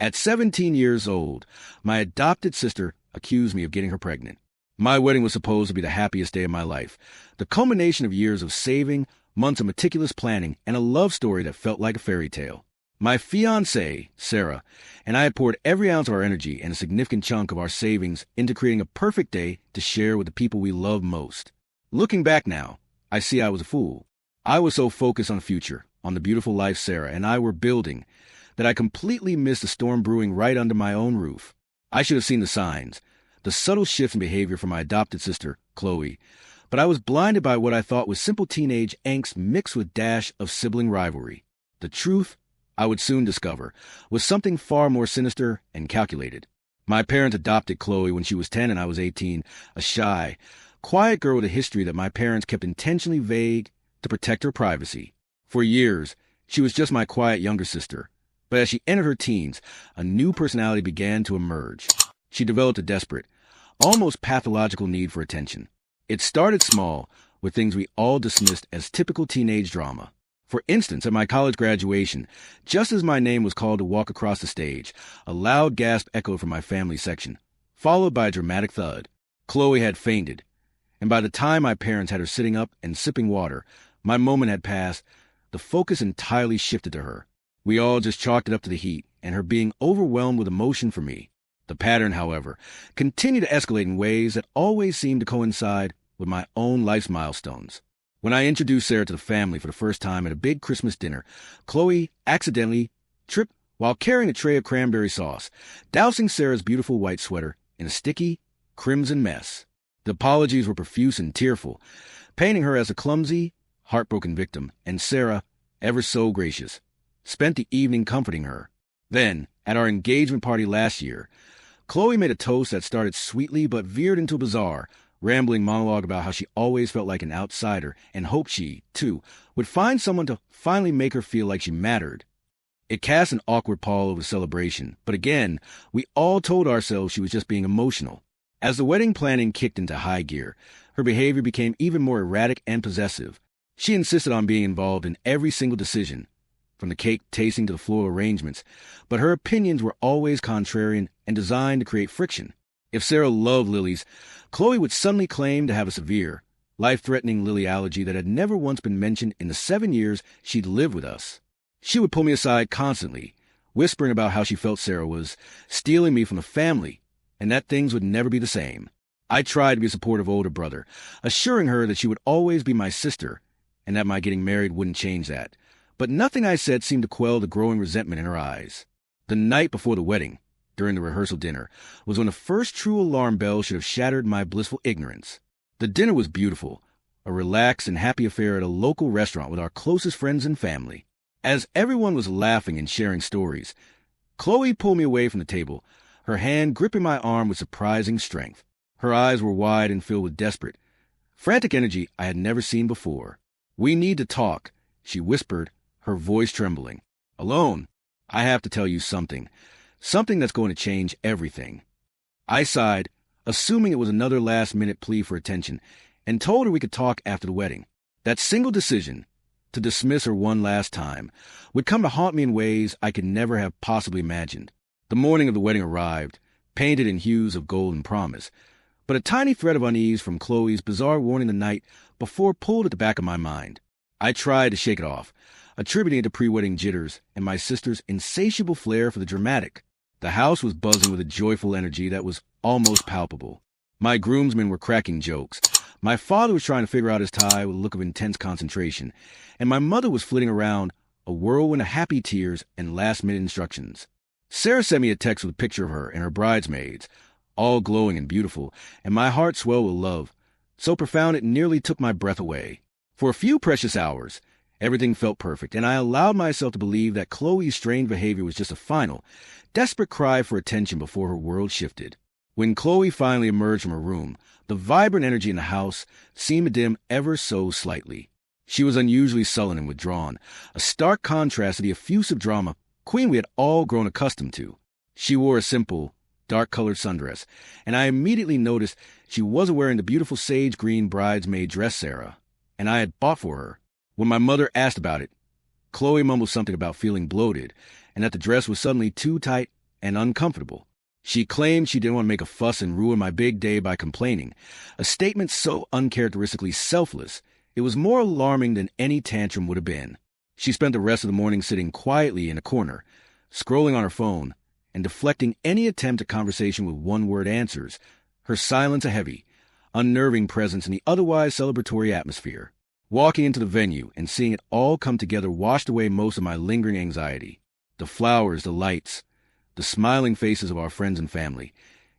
At 17 years old, my adopted sister accused me of getting her pregnant. My wedding was supposed to be the happiest day of my life, the culmination of years of saving, months of meticulous planning, and a love story that felt like a fairy tale. My fiancée, Sarah, and I had poured every ounce of our energy and a significant chunk of our savings into creating a perfect day to share with the people we love most. Looking back now, I see I was a fool. I was so focused on the future, on the beautiful life Sarah and I were building, that I completely missed the storm brewing right under my own roof. I should have seen the signs, the subtle shifts in behavior from my adopted sister, Chloe, but I was blinded by what I thought was simple teenage angst mixed with dash of sibling rivalry. The truth, I would soon discover, was something far more sinister and calculated. My parents adopted Chloe when she was 10 and I was 18, a shy, quiet girl with a history that my parents kept intentionally vague to protect her privacy. For years, she was just my quiet younger sister, but as she entered her teens, a new personality began to emerge. She developed a desperate, almost pathological need for attention. It started small, with things we all dismissed as typical teenage drama. For instance, at my college graduation, just as my name was called to walk across the stage, a loud gasp echoed from my family section, followed by a dramatic thud. Chloe had fainted, and by the time my parents had her sitting up and sipping water, my moment had passed. The focus entirely shifted to her. We all just chalked it up to the heat and her being overwhelmed with emotion for me. The pattern, however, continued to escalate in ways that always seemed to coincide with my own life's milestones. When I introduced Sarah to the family for the first time at a big Christmas dinner, Chloe accidentally tripped while carrying a tray of cranberry sauce, dousing Sarah's beautiful white sweater in a sticky, crimson mess. The apologies were profuse and tearful, painting her as a clumsy, heartbroken victim, and Sarah, ever so gracious, spent the evening comforting her. Then, at our engagement party last year, Chloe made a toast that started sweetly but veered into a bizarre, rambling monologue about how she always felt like an outsider and hoped she, too, would find someone to finally make her feel like she mattered. It cast an awkward pall over the celebration, but again, we all told ourselves she was just being emotional. As the wedding planning kicked into high gear, her behavior became even more erratic and possessive. She insisted on being involved in every single decision, from the cake tasting to the floral arrangements, but her opinions were always contrarian and designed to create friction. If Sarah loved lilies, Chloe would suddenly claim to have a severe, life-threatening lily allergy that had never once been mentioned in the 7 years she'd lived with us. She would pull me aside constantly, whispering about how she felt Sarah was stealing me from the family, and that things would never be the same. I tried to be a supportive older brother, assuring her that she would always be my sister, and that my getting married wouldn't change that. But nothing I said seemed to quell the growing resentment in her eyes. The night before the wedding, during the rehearsal dinner, was when the first true alarm bell should have shattered my blissful ignorance. The dinner was beautiful, a relaxed and happy affair at a local restaurant with our closest friends and family. As everyone was laughing and sharing stories, Chloe pulled me away from the table, her hand gripping my arm with surprising strength. Her eyes were wide and filled with desperate, frantic energy I had never seen before. "We need to talk," she whispered, her voice trembling. "Alone. I have to tell you something. Something that's going to change everything." I sighed, assuming it was another last-minute plea for attention, and told her we could talk after the wedding. That single decision, to dismiss her one last time, would come to haunt me in ways I could never have possibly imagined. The morning of the wedding arrived, painted in hues of golden promise, but a tiny thread of unease from Chloe's bizarre warning the night before pulled at the back of my mind. I tried to shake it off, attributing it to pre-wedding jitters and my sister's insatiable flair for the dramatic. The house was buzzing with a joyful energy that was almost palpable. My groomsmen were cracking jokes. My father was trying to figure out his tie with a look of intense concentration, and my mother was flitting around, a whirlwind of happy tears and last-minute instructions. Sarah sent me a text with a picture of her and her bridesmaids, all glowing and beautiful, and my heart swelled with love, so profound it nearly took my breath away. For a few precious hours, everything felt perfect, and I allowed myself to believe that Chloe's strange behavior was just a final, desperate cry for attention before her world shifted. When Chloe finally emerged from her room, the vibrant energy in the house seemed to dim ever so slightly. She was unusually sullen and withdrawn, a stark contrast to the effusive drama queen we had all grown accustomed to. She wore a simple, dark-colored sundress, and I immediately noticed she wasn't wearing the beautiful sage green bridesmaid dress Sarah and I had bought for her. When my mother asked about it, Chloe mumbled something about feeling bloated and that the dress was suddenly too tight and uncomfortable. She claimed she didn't want to make a fuss and ruin my big day by complaining, a statement so uncharacteristically selfless, it was more alarming than any tantrum would have been. She spent the rest of the morning sitting quietly in a corner, scrolling on her phone, and deflecting any attempt at conversation with one-word answers, her silence a heavy, unnerving presence in the otherwise celebratory atmosphere. Walking into the venue and seeing it all come together washed away most of my lingering anxiety. The flowers, the lights, the smiling faces of our friends and family.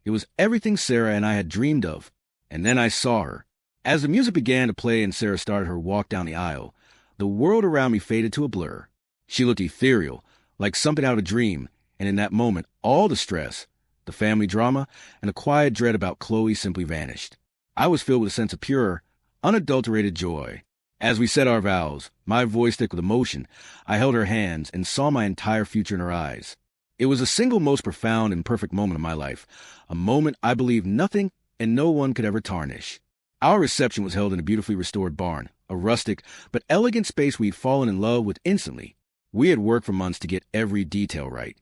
It was everything Sarah and I had dreamed of. And then I saw her. As the music began to play and Sarah started her walk down the aisle, the world around me faded to a blur. She looked ethereal, like something out of a dream, and in that moment, all the stress, the family drama, and the quiet dread about Chloe simply vanished. I was filled with a sense of pure, unadulterated joy. As we said our vows, my voice thick with emotion, I held her hands and saw my entire future in her eyes. It was the single most profound and perfect moment of my life, a moment I believe nothing and no one could ever tarnish. Our reception was held in a beautifully restored barn, a rustic but elegant space we'd fallen in love with instantly. We had worked for months to get every detail right,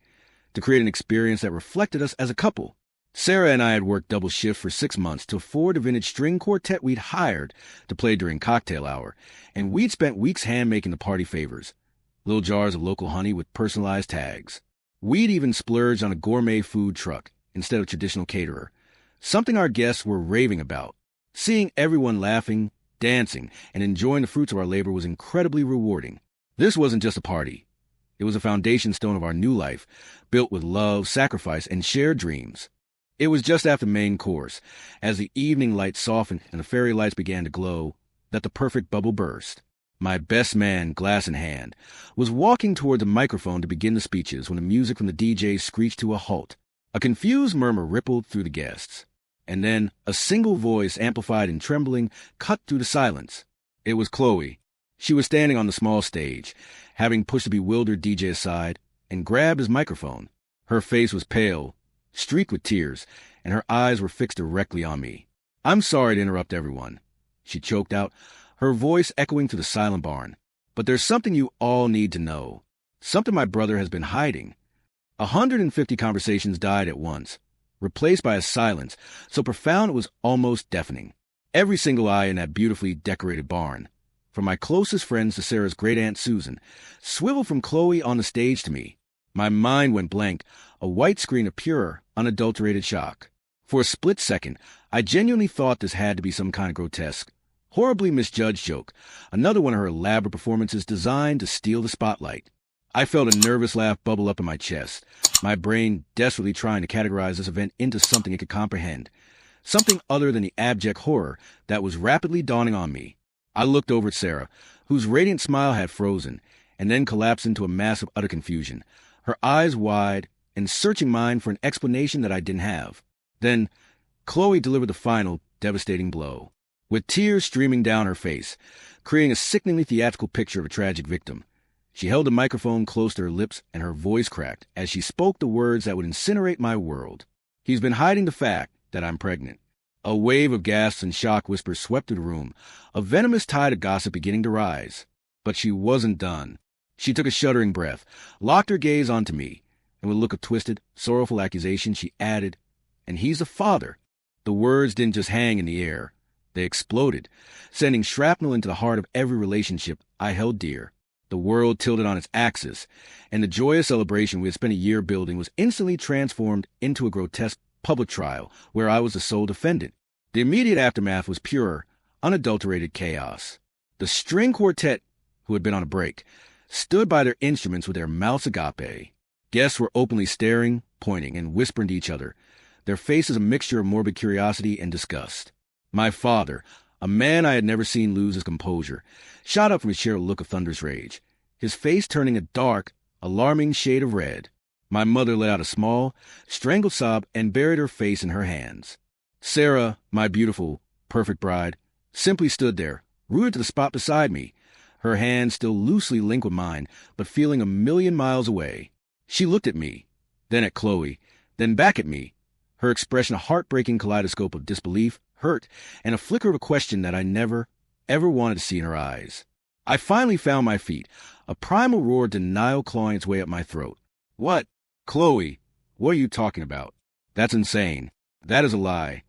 to create an experience that reflected us as a couple. Sarah and I had worked double shifts for 6 months to afford a vintage string quartet we'd hired to play during cocktail hour, and we'd spent weeks hand-making the party favors, little jars of local honey with personalized tags. We'd even splurged on a gourmet food truck instead of traditional caterer, something our guests were raving about. Seeing everyone laughing, dancing, and enjoying the fruits of our labor was incredibly rewarding. This wasn't just a party. It was a foundation stone of our new life, built with love, sacrifice, and shared dreams. It was just after the main course, as the evening light softened and the fairy lights began to glow, that the perfect bubble burst. My best man, glass in hand, was walking toward the microphone to begin the speeches when the music from the DJ screeched to a halt. A confused murmur rippled through the guests, and then a single voice, amplified and trembling, cut through the silence. It was Chloe. She was standing on the small stage, having pushed the bewildered DJ aside and grabbed his microphone. Her face was pale, streaked with tears, and her eyes were fixed directly on me. "I'm sorry to interrupt everyone," she choked out, her voice echoing through the silent barn. "But there's something you all need to know. Something my brother has been hiding." 150 conversations died at once, replaced by a silence so profound it was almost deafening. Every single eye in that beautifully decorated barn, from my closest friends to Sarah's great-aunt Susan, swiveled from Chloe on the stage to me. My mind went blank, a white screen of pure, unadulterated shock. For a split second, I genuinely thought this had to be some kind of grotesque, horribly misjudged joke, another one of her elaborate performances designed to steal the spotlight. I felt a nervous laugh bubble up in my chest, my brain desperately trying to categorize this event into something it could comprehend, something other than the abject horror that was rapidly dawning on me. I looked over at Sarah, whose radiant smile had frozen, and then collapsed into a mass of utter confusion, her eyes wide and searching mine for an explanation that I didn't have. Then Chloe delivered the final, devastating blow. With tears streaming down her face, creating a sickeningly theatrical picture of a tragic victim, she held the microphone close to her lips and her voice cracked as she spoke the words that would incinerate my world. "He's been hiding the fact that I'm pregnant." A wave of gasps and shock whispers swept through the room, a venomous tide of gossip beginning to rise. But she wasn't done. She took a shuddering breath, locked her gaze onto me, and with a look of twisted, sorrowful accusation, she added, "And he's a father." The words didn't just hang in the air. They exploded, sending shrapnel into the heart of every relationship I held dear. The world tilted on its axis, and the joyous celebration we had spent a year building was instantly transformed into a grotesque public trial where I was the sole defendant. The immediate aftermath was pure, unadulterated chaos. The string quartet, who had been on a break, stood by their instruments with their mouths agape. Guests were openly staring, pointing, and whispering to each other, their faces a mixture of morbid curiosity and disgust. My father, a man I had never seen lose his composure, shot up from his chair with a look of thunderous rage, his face turning a dark, alarming shade of red. My mother let out a small, strangled sob and buried her face in her hands. Sarah, my beautiful, perfect bride, simply stood there, rooted to the spot beside me, her hand still loosely linked with mine, but feeling a million miles away. She looked at me, then at Chloe, then back at me, her expression a heartbreaking kaleidoscope of disbelief, hurt, and a flicker of a question that I never, ever wanted to see in her eyes. I finally found my feet, a primal roar of denial clawing its way up my throat. "What? Chloe, What are you talking about? That's insane. That is a lie.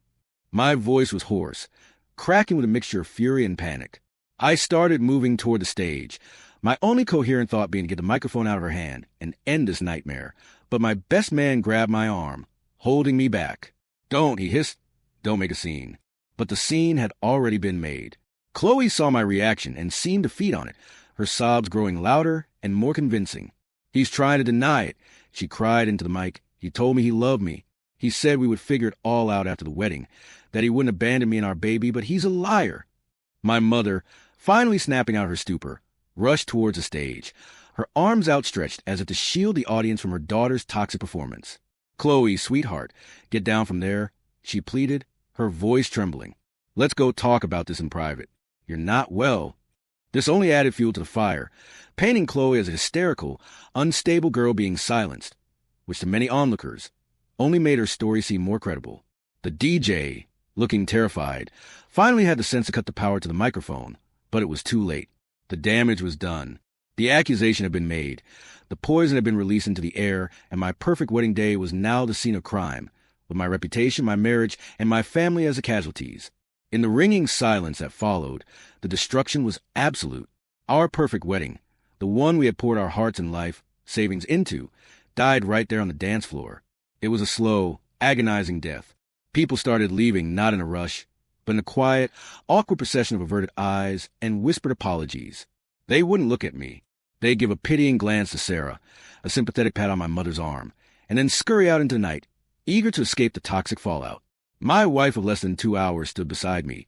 My voice was hoarse, cracking with a mixture of fury and panic. I started moving toward the stage, my only coherent thought being to get the microphone out of her hand and end this nightmare. But my best man grabbed my arm, holding me back. Don't, he hissed. Don't make a scene. But the scene had already been made. Chloe saw my reaction and seemed to feed on it, her sobs growing louder and more convincing. He's trying to deny it, she cried into the mic. He told me he loved me. He said we would figure it all out after the wedding, that he wouldn't abandon me and our baby, but he's a liar. My mother, finally snapping out her stupor, rushed towards the stage, her arms outstretched as if to shield the audience from her daughter's toxic performance. Chloe, sweetheart, get down from there, she pleaded, her voice trembling. Let's go talk about this in private. You're not well. This only added fuel to the fire, painting Chloe as a hysterical, unstable girl being silenced, which to many onlookers only made her story seem more credible. The DJ, looking terrified, finally had the sense to cut the power to the microphone, but it was too late. The damage was done. The accusation had been made. The poison had been released into the air, and my perfect wedding day was now the scene of crime, with my reputation, my marriage, and my family as the casualties. In the ringing silence that followed, the destruction was absolute. Our perfect wedding, the one we had poured our hearts and life savings into, died right there on the dance floor. It was a slow, agonizing death. People started leaving, not in a rush, but in a quiet, awkward procession of averted eyes and whispered apologies. They wouldn't look at me. They'd give a pitying glance to Sarah, a sympathetic pat on my mother's arm, and then scurry out into the night, eager to escape the toxic fallout. My wife of less than 2 hours stood beside me,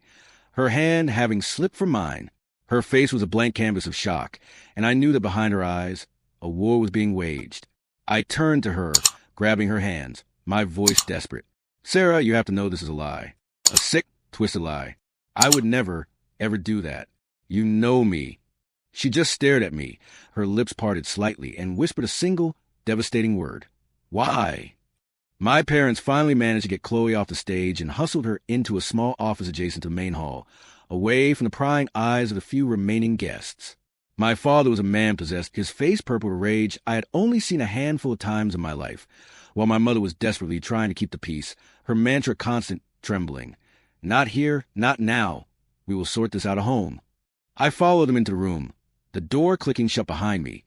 her hand having slipped from mine. Her face was a blank canvas of shock, and I knew that behind her eyes, a war was being waged. I turned to her, grabbing her hands, my voice desperate. Sarah, you have to know this is a lie. A sick, twisted lie. I would never, ever do that. You know me. She just stared at me, her lips parted slightly, and whispered a single, devastating word. Why? My parents finally managed to get Chloe off the stage and hustled her into a small office adjacent to the main hall, away from the prying eyes of the few remaining guests. My father was a man possessed, his face purple with rage I had only seen a handful of times in my life, while my mother was desperately trying to keep the peace, her mantra constant, trembling. Not here, not now. We will sort this out at home. I followed them into the room, the door clicking shut behind me,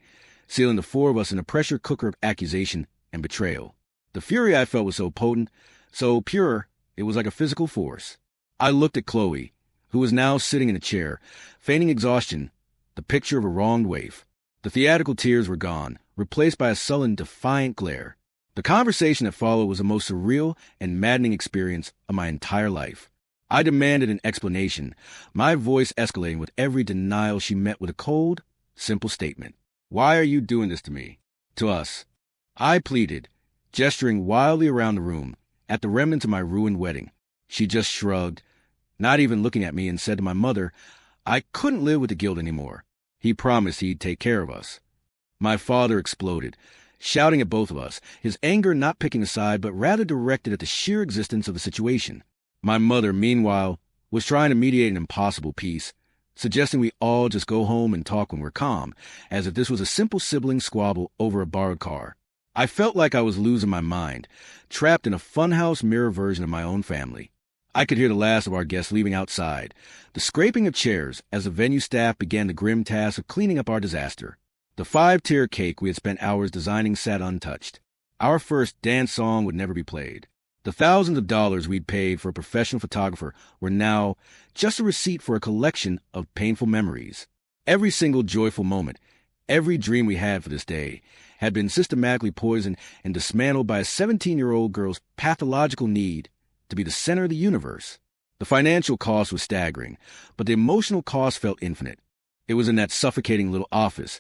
sealing the four of us in a pressure cooker of accusation and betrayal. The fury I felt was so potent, so pure, it was like a physical force. I looked at Chloe, who was now sitting in a chair, feigning exhaustion, the picture of a wronged waif. The theatrical tears were gone, replaced by a sullen, defiant glare. The conversation that followed was the most surreal and maddening experience of my entire life. I demanded an explanation, my voice escalating with every denial she met with a cold, simple statement. Why are you doing this to me? To us. I pleaded, gesturing wildly around the room, at the remnants of my ruined wedding. She just shrugged, not even looking at me, and said to my mother, I couldn't live with the guilt anymore. He promised he'd take care of us. My father exploded, shouting at both of us, his anger not picking a side but rather directed at the sheer existence of the situation. My mother, meanwhile, was trying to mediate an impossible peace, suggesting we all just go home and talk when we're calm, as if this was a simple sibling squabble over a borrowed car. I felt like I was losing my mind, trapped in a funhouse mirror version of my own family. I could hear the last of our guests leaving outside, the scraping of chairs as the venue staff began the grim task of cleaning up our disaster. The 5-tier cake we had spent hours designing sat untouched. Our first dance song would never be played. The thousands of dollars we'd paid for a professional photographer were now just a receipt for a collection of painful memories. Every single joyful moment, every dream we had for this day, had been systematically poisoned and dismantled by a 17-year-old girl's pathological need to be the center of the universe. The financial cost was staggering, but the emotional cost felt infinite. It was in that suffocating little office,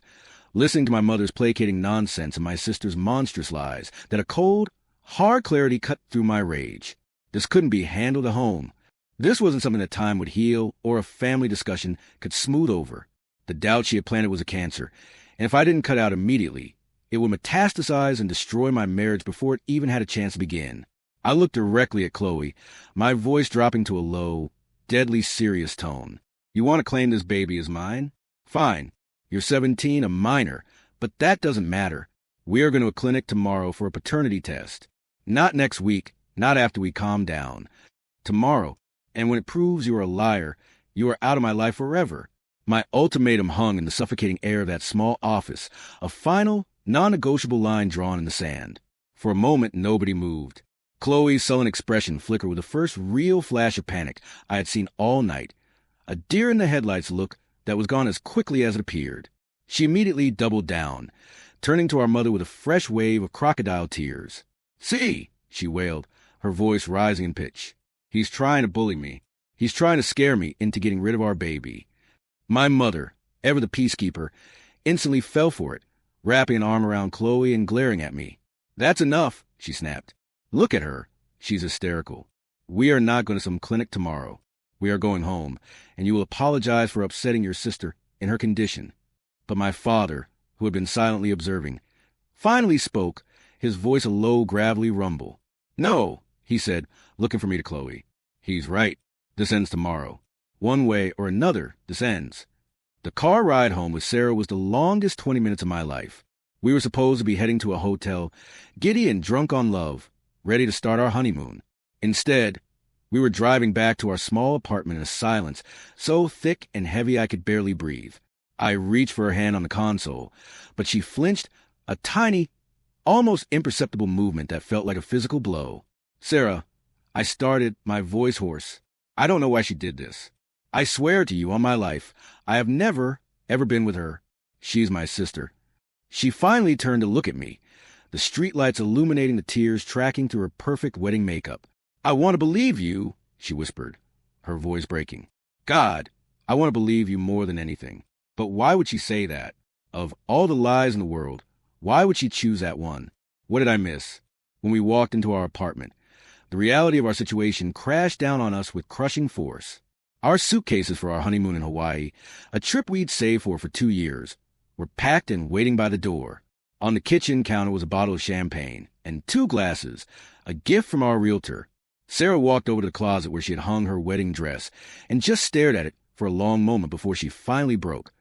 listening to my mother's placating nonsense and my sister's monstrous lies, that a cold, hard clarity cut through my rage. This couldn't be handled at home. This wasn't something that time would heal or a family discussion could smooth over. The doubt she had planted was a cancer, and if I didn't cut out immediately, it would metastasize and destroy my marriage before it even had a chance to begin. I looked directly at Chloe, my voice dropping to a low, deadly serious tone. You want to claim this baby as mine? Fine. You're 17, a minor, but that doesn't matter. We are going to a clinic tomorrow for a paternity test. Not next week, not after we calm down. Tomorrow. And when it proves you are a liar, you are out of my life forever. My ultimatum hung in the suffocating air of that small office, a final, non-negotiable line drawn in the sand. For a moment, nobody moved. Chloe's sullen expression flickered with the first real flash of panic I had seen all night, a deer-in-the-headlights look that was gone as quickly as it appeared. She immediately doubled down, turning to our mother with a fresh wave of crocodile tears. "See," she wailed, her voice rising in pitch. "He's trying to bully me. He's trying to scare me into getting rid of our baby." My mother, ever the peacekeeper, instantly fell for it, wrapping an arm around Chloe and glaring at me. "That's enough," she snapped. "Look at her. She's hysterical. We are not going to some clinic tomorrow. We are going home, and you will apologize for upsetting your sister in her condition." But my father, who had been silently observing, finally spoke, his voice a low, gravelly rumble. "No," he said, looking from me to Chloe. "He's right. This ends tomorrow. One way or another, this ends." The car ride home with Sarah was the longest 20 minutes of my life. We were supposed to be heading to a hotel, giddy and drunk on love, ready to start our honeymoon. Instead, we were driving back to our small apartment in a silence so thick and heavy I could barely breathe. I reached for her hand on the console, but she flinched, a tiny, almost imperceptible movement that felt like a physical blow. "Sarah," I started, my voice hoarse. "I don't know why she did this. I swear to you on my life, I have never, ever been with her. She's my sister." She finally turned to look at me, the streetlights illuminating the tears tracking through her perfect wedding makeup. "I want to believe you," she whispered, her voice breaking. "God, I want to believe you more than anything. But why would she say that? Of all the lies in the world, why would she choose that one? What did I miss?" When we walked into our apartment, the reality of our situation crashed down on us with crushing force. Our suitcases for our honeymoon in Hawaii, a trip we'd saved for 2 years, were packed and waiting by the door. On the kitchen counter was a bottle of champagne and 2 glasses, a gift from our realtor. Sarah walked over to the closet where she had hung her wedding dress and just stared at it for a long moment before she finally broke,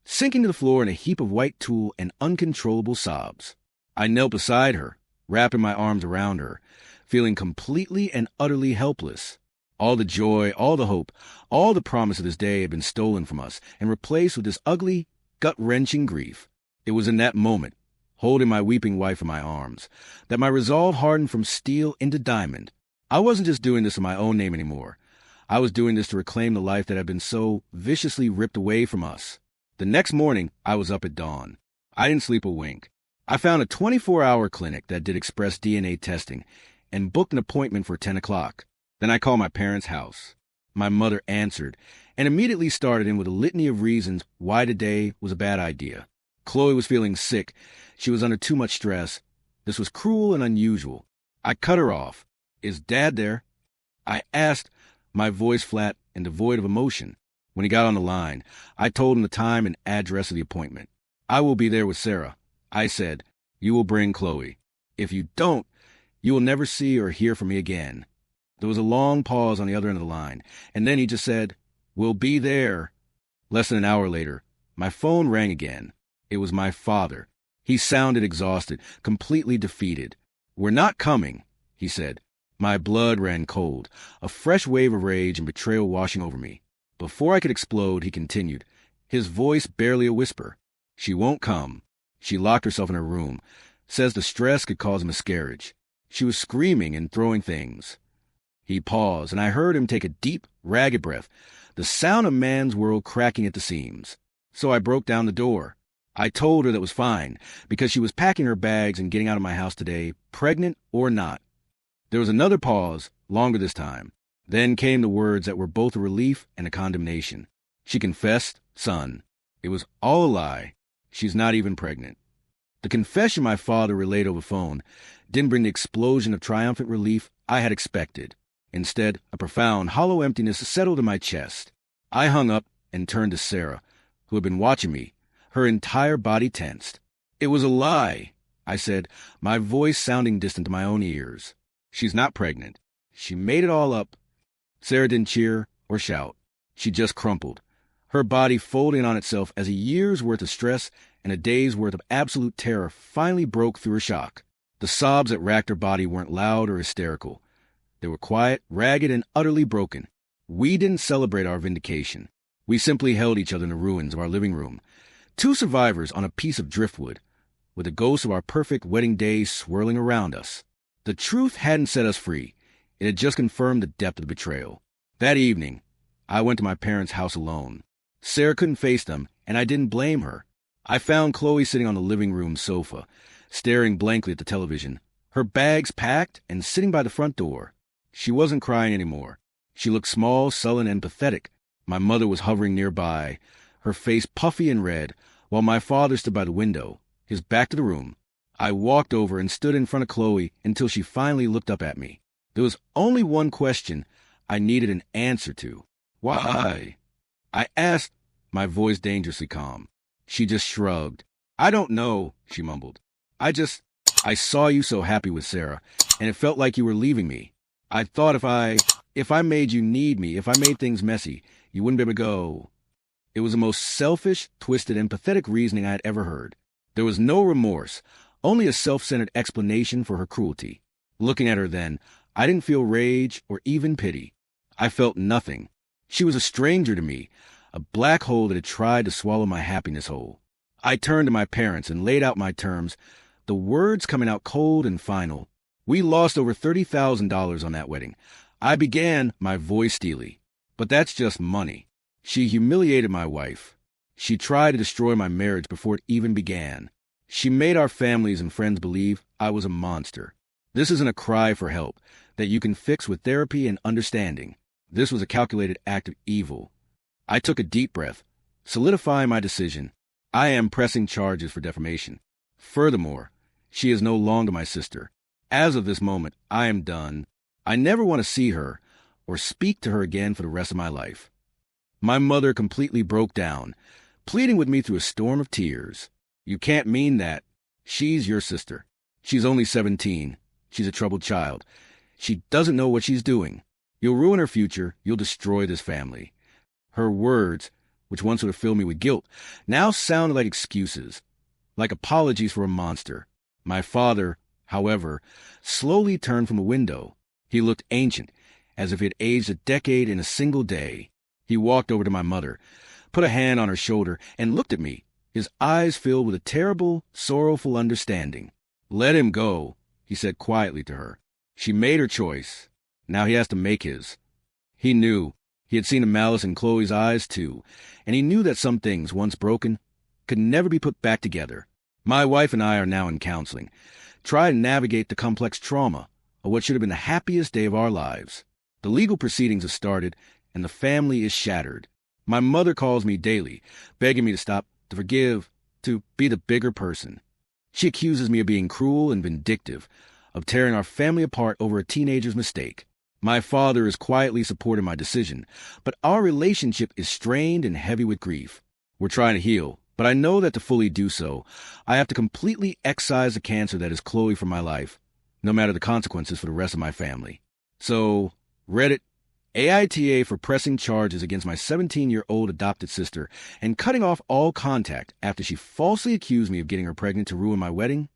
sinking to the floor in a heap of white tulle and uncontrollable sobs. I knelt beside her, wrapping my arms around her, feeling completely and utterly helpless. All the joy, all the hope, all the promise of this day had been stolen from us and replaced with this ugly, gut-wrenching grief. It was in that moment, holding my weeping wife in my arms, that my resolve hardened from steel into diamond. I wasn't just doing this in my own name anymore. I was doing this to reclaim the life that had been so viciously ripped away from us. The next morning, I was up at dawn. I didn't sleep a wink. I found a 24-hour clinic that did express DNA testing and booked an appointment for 10 o'clock. Then I called my parents' house. My mother answered and immediately started in with a litany of reasons why today was a bad idea. Chloe was feeling sick. She was under too much stress. This was cruel and unusual. I cut her off. "Is Dad there?" I asked, my voice flat and devoid of emotion. When he got on the line, I told him the time and address of the appointment. "I will be there with Sarah," I said. "You will bring Chloe. If you don't, you will never see or hear from me again." There was a long pause on the other end of the line, and then he just said, "We'll be there." Less than an hour later, my phone rang again. It was my father. He sounded exhausted, completely defeated. "We're not coming," he said. My blood ran cold, a fresh wave of rage and betrayal washing over me. Before I could explode, he continued, his voice barely a whisper. "She won't come. She locked herself in her room. Says the stress could cause a miscarriage. She was screaming and throwing things." He paused, and I heard him take a deep, ragged breath, the sound of man's world cracking at the seams. So I broke down the door. I told her that was fine, because she was packing her bags and getting out of my house today, pregnant or not. There was another pause, longer this time. Then came the words that were both a relief and a condemnation. She confessed, "Son, it was all a lie. She's not even pregnant." The confession my father relayed over the phone didn't bring the explosion of triumphant relief I had expected. Instead, a profound, hollow emptiness settled in my chest. I hung up and turned to Sarah, who had been watching me, her entire body tensed. "It was a lie," I said, my voice sounding distant to my own ears. "She's not pregnant. She made it all up." Sarah didn't cheer or shout. She just crumpled, her body folding on itself as a year's worth of stress and a day's worth of absolute terror finally broke through her shock. The sobs that racked her body weren't loud or hysterical. They were quiet, ragged, and utterly broken. We didn't celebrate our vindication. We simply held each other in the ruins of our living room, two survivors on a piece of driftwood, with the ghosts of our perfect wedding day swirling around us. The truth hadn't set us free. It had just confirmed the depth of the betrayal. That evening, I went to my parents' house alone. Sarah couldn't face them, and I didn't blame her. I found Chloe sitting on the living room sofa, staring blankly at the television, her bags packed and sitting by the front door. She wasn't crying anymore. She looked small, sullen, and pathetic. My mother was hovering nearby, her face puffy and red, while my father stood by the window, his back to the room. I walked over and stood in front of Chloe until she finally looked up at me. There was only one question I needed an answer to. Why? I asked, my voice dangerously calm. She just shrugged. I don't know, she mumbled. I saw you so happy with Sarah, and it felt like you were leaving me. I thought if I made you need me, if I made things messy, you wouldn't be able to go. It was the most selfish, twisted, and pathetic reasoning I had ever heard. There was no remorse, only a self-centered explanation for her cruelty. Looking at her then, I didn't feel rage or even pity. I felt nothing. She was a stranger to me, a black hole that had tried to swallow my happiness whole. I turned to my parents and laid out my terms, the words coming out cold and final. We lost over $30,000 on that wedding. I began, my voice steely. But that's just money. She humiliated my wife. She tried to destroy my marriage before it even began. She made our families and friends believe I was a monster. This isn't a cry for help that you can fix with therapy and understanding. This was a calculated act of evil. I took a deep breath, solidifying my decision. I am pressing charges for defamation. Furthermore, she is no longer my sister. As of this moment, I am done. I never want to see her or speak to her again for the rest of my life. My mother completely broke down, pleading with me through a storm of tears. You can't mean that. She's your sister. She's only 17. She's a troubled child. She doesn't know what she's doing. You'll ruin her future. You'll destroy this family. Her words, which once would have filled me with guilt, now sounded like excuses, like apologies for a monster. My father, however, slowly turned from the window. He looked ancient, as if he had aged a decade in a single day. He walked over to my mother, put a hand on her shoulder, and looked at me, his eyes filled with a terrible, sorrowful understanding. Let him go, he said quietly to her. She made her choice. Now he has to make his. He knew. He had seen the malice in Chloe's eyes, too, and he knew that some things, once broken, could never be put back together. My wife and I are now in counseling, trying to navigate the complex trauma of what should have been the happiest day of our lives. The legal proceedings have started, and the family is shattered. My mother calls me daily, begging me to stop, to forgive, to be the bigger person. She accuses me of being cruel and vindictive, of tearing our family apart over a teenager's mistake. My father is quietly supporting my decision, but our relationship is strained and heavy with grief. We're trying to heal, but I know that to fully do so, I have to completely excise the cancer that is Chloe from my life, no matter the consequences for the rest of my family. So, Reddit, AITA for pressing charges against my 17-year-old adopted sister and cutting off all contact after she falsely accused me of getting her pregnant to ruin my wedding?